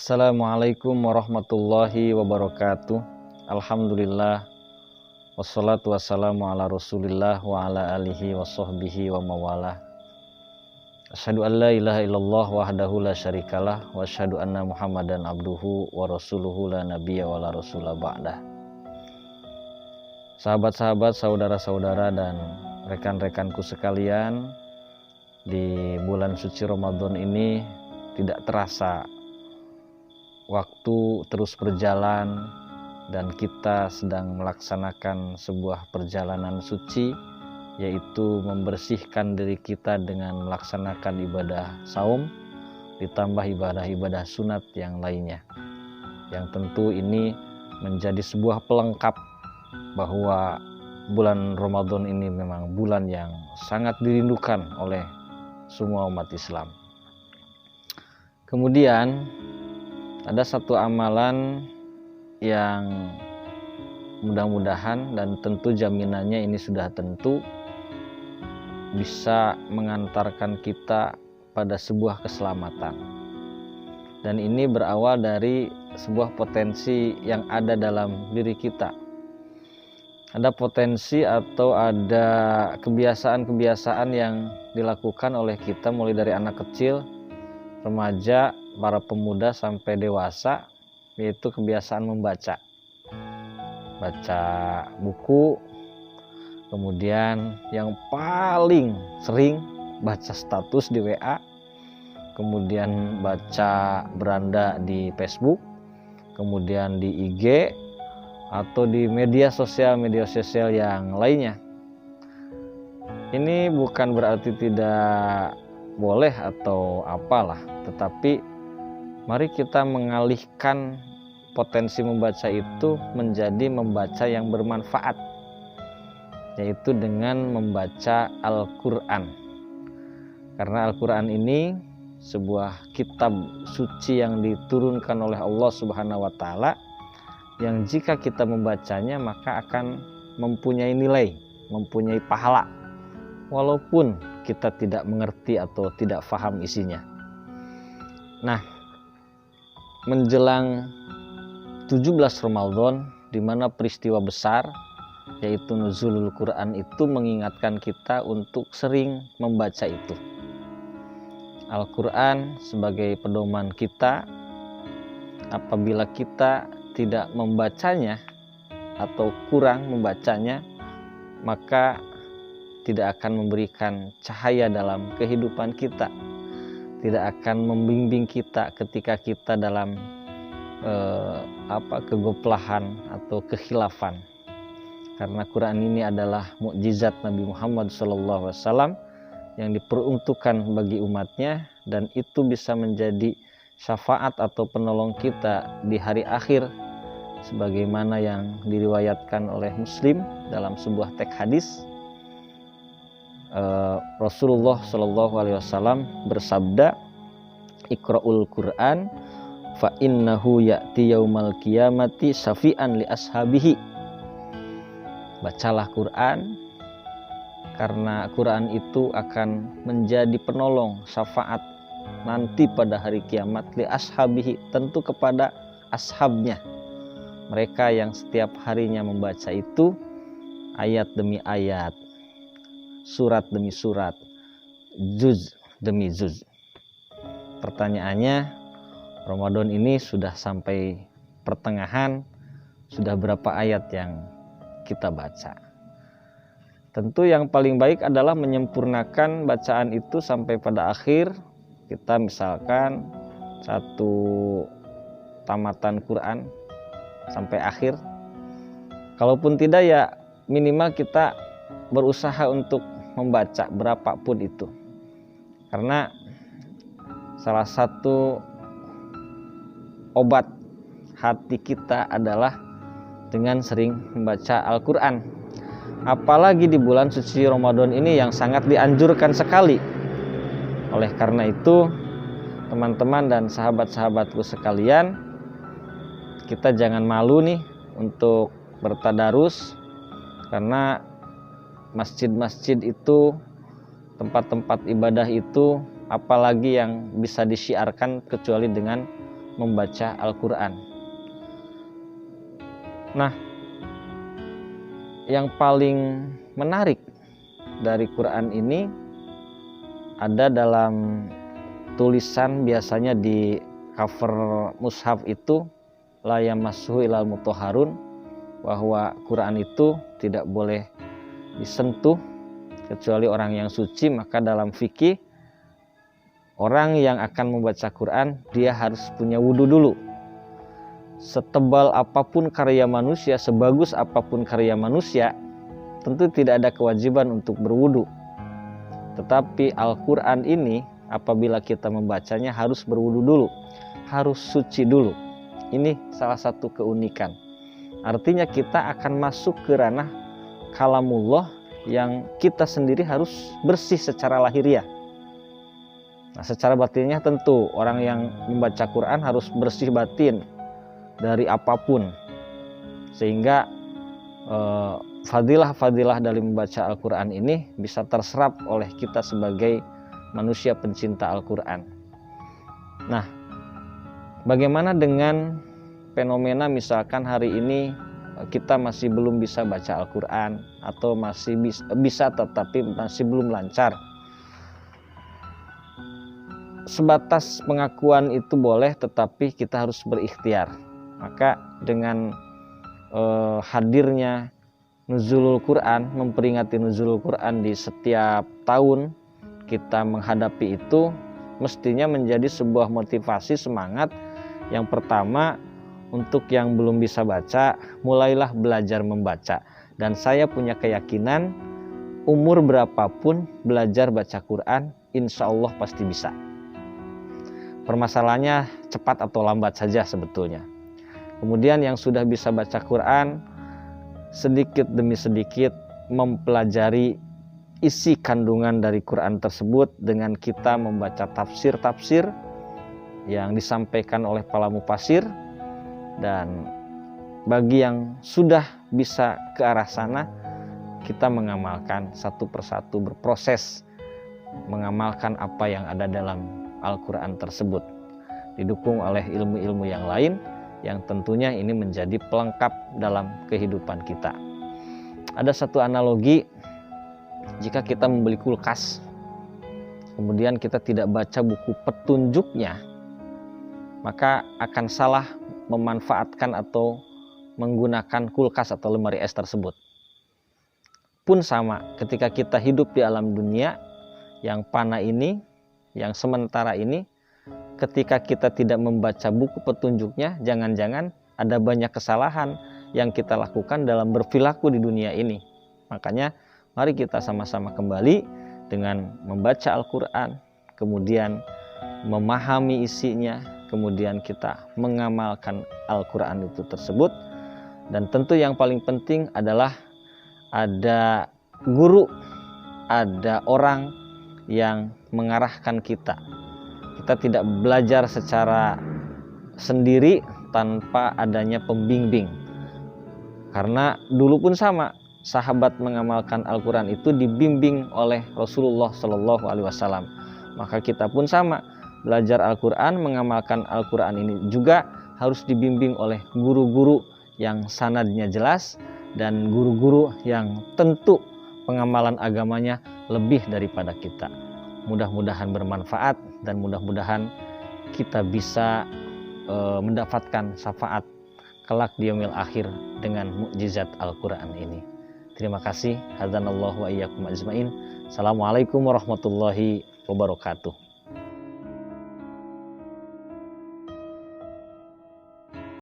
Assalamualaikum warahmatullahi wabarakatuh. Alhamdulillah, wassalatu wassalamu ala rasulillah wa ala alihi wa sahbihi wa mawalah. Asyhadu an la ilaha illallah wahdahu la syarikalah wa asyhadu anna muhammadan abduhu wa rasuluhu la nabiyya wa la rasula ba'dah. Sahabat-sahabat, saudara-saudara dan rekan-rekanku sekalian, di bulan suci Ramadan ini tidak terasa waktu terus berjalan dan kita sedang melaksanakan sebuah perjalanan suci, yaitu membersihkan diri kita dengan melaksanakan ibadah saum ditambah ibadah-ibadah sunat yang lainnya, yang tentu ini menjadi sebuah pelengkap bahwa bulan Ramadan ini memang bulan yang sangat dirindukan oleh semua umat Islam. Kemudian ada satu amalan yang mudah-mudahan dan tentu jaminannya ini sudah tentu bisa mengantarkan kita pada sebuah keselamatan. Dan ini berawal dari sebuah potensi yang ada dalam diri kita. Ada potensi atau ada kebiasaan-kebiasaan yang dilakukan oleh kita mulai dari anak kecil, remaja, para pemuda sampai dewasa, yaitu kebiasaan membaca. Baca buku, kemudian yang paling sering baca status di WA, kemudian baca beranda di Facebook, kemudian di IG atau di media sosial yang lainnya. Ini bukan berarti tidak boleh atau apalah, tetapi mari kita mengalihkan potensi membaca itu menjadi membaca yang bermanfaat, yaitu dengan membaca Al-Quran. Karena Al-Quran ini sebuah kitab suci yang diturunkan oleh Allah Subhanahu wa Ta'ala, yang jika kita membacanya maka akan mempunyai nilai, mempunyai pahala, walaupun kita tidak mengerti atau tidak paham isinya. Nah, menjelang 17 Ramadan, di mana peristiwa besar yaitu nuzulul Quran itu mengingatkan kita untuk sering membaca itu. Al-Quran sebagai pedoman kita, apabila kita tidak membacanya atau kurang membacanya, maka tidak akan memberikan cahaya dalam kehidupan kita, tidak akan membimbing kita ketika kita dalam kegoplahan atau kekhilafan. Karena Quran ini adalah mukjizat Nabi Muhammad SAW yang diperuntukkan bagi umatnya, dan itu bisa menjadi syafaat atau penolong kita di hari akhir, sebagaimana yang diriwayatkan oleh Muslim dalam sebuah teks hadis. Rasulullah SAW bersabda, "Iqra'ul Quran fa innahu ya'ti yaumal qiyamati syafi'an li ashabihi." Bacalah Quran, karena Quran itu akan menjadi penolong syafaat nanti pada hari kiamat li ashabihi, tentu kepada ashabnya, mereka yang setiap harinya membaca itu ayat demi ayat, surat demi surat, juz demi juz. Pertanyaannya, Ramadan ini sudah sampai pertengahan, sudah berapa ayat yang kita baca? Tentu yang paling baik adalah menyempurnakan bacaan itu sampai pada akhir. Kita misalkan satu tamatan Quran sampai akhir. Kalaupun tidak, ya minimal kita berusaha untuk membaca berapapun itu. Karena salah satu obat hati kita adalah dengan sering membaca Al-Quran. Apalagi di bulan suci Ramadan ini yang sangat dianjurkan sekali. Oleh karena itu, teman-teman dan sahabat-sahabatku sekalian, kita jangan malu nih untuk bertadarus, karena masjid-masjid itu, tempat-tempat ibadah itu, apalagi yang bisa disiarkan kecuali dengan membaca Al-Quran. Nah, yang paling menarik dari Quran ini ada dalam tulisan biasanya di cover mushaf itu, la yamassuhu illal mutahharun, bahwa Quran itu tidak boleh disentuh kecuali orang yang suci. Maka dalam fikih, orang yang akan membaca Quran dia harus punya wudhu dulu. Setebal apapun karya manusia, sebagus apapun karya manusia, tentu tidak ada kewajiban untuk berwudhu. Tetapi Al-Quran ini apabila kita membacanya harus berwudhu dulu, harus suci dulu. Ini salah satu keunikan. Artinya kita akan masuk ke ranah kalamullah yang kita sendiri harus bersih secara lahiriah. Nah, secara batinnya tentu orang yang membaca Quran harus bersih batin dari apapun, sehingga fadilah-fadilah dari membaca Al-Quran ini bisa terserap oleh kita sebagai manusia pencinta Al-Quran. Nah, bagaimana dengan fenomena misalkan hari ini kita masih belum bisa baca Al-Quran, atau masih bisa tetapi masih belum lancar? Sebatas pengakuan itu boleh, tetapi kita harus berikhtiar. Maka dengan hadirnya Nuzulul Quran, memperingati Nuzulul Quran di setiap tahun kita menghadapi itu, mestinya menjadi sebuah motivasi semangat. Yang pertama, untuk yang belum bisa baca, mulailah belajar membaca. Dan saya punya keyakinan umur berapapun belajar baca Quran, insya Allah pasti bisa. Permasalahannya cepat atau lambat saja sebetulnya. Kemudian yang sudah bisa baca Quran, sedikit demi sedikit mempelajari isi kandungan dari Quran tersebut dengan kita membaca tafsir-tafsir yang disampaikan oleh para mufasir. Dan bagi yang sudah bisa ke arah sana, kita mengamalkan satu persatu, berproses mengamalkan apa yang ada dalam Al-Quran tersebut, didukung oleh ilmu-ilmu yang lain yang tentunya ini menjadi pelengkap dalam kehidupan kita. Ada satu analogi, jika kita membeli kulkas, kemudian kita tidak baca buku petunjuknya, maka akan salah memanfaatkan atau menggunakan kulkas atau lemari es tersebut. Pun sama, ketika kita hidup di alam dunia yang fana ini, yang sementara ini, ketika kita tidak membaca buku petunjuknya, jangan-jangan ada banyak kesalahan yang kita lakukan dalam berperilaku di dunia ini. Makanya mari kita sama-sama kembali dengan membaca Al-Quran, kemudian memahami isinya, kemudian kita mengamalkan Al-Quran itu tersebut. Dan tentu yang paling penting adalah ada guru, ada orang yang mengarahkan kita. Kita tidak belajar secara sendiri tanpa adanya pembimbing. Karena dulu pun sama, sahabat mengamalkan Al-Quran itu dibimbing oleh Rasulullah Shallallahu Alaihi Wasallam. Maka kita pun sama, belajar Al-Quran, mengamalkan Al-Quran ini juga harus dibimbing oleh guru-guru yang sanadnya jelas dan guru-guru yang tentu pengamalan agamanya lebih daripada kita. Mudah-mudahan bermanfaat dan mudah-mudahan kita bisa mendapatkan syafaat kelak di yaumil akhir dengan mukjizat Al-Quran ini. Terima kasih. Hadzanallahu wa iyyakum ajmain. Assalamualaikum warahmatullahi wabarakatuh.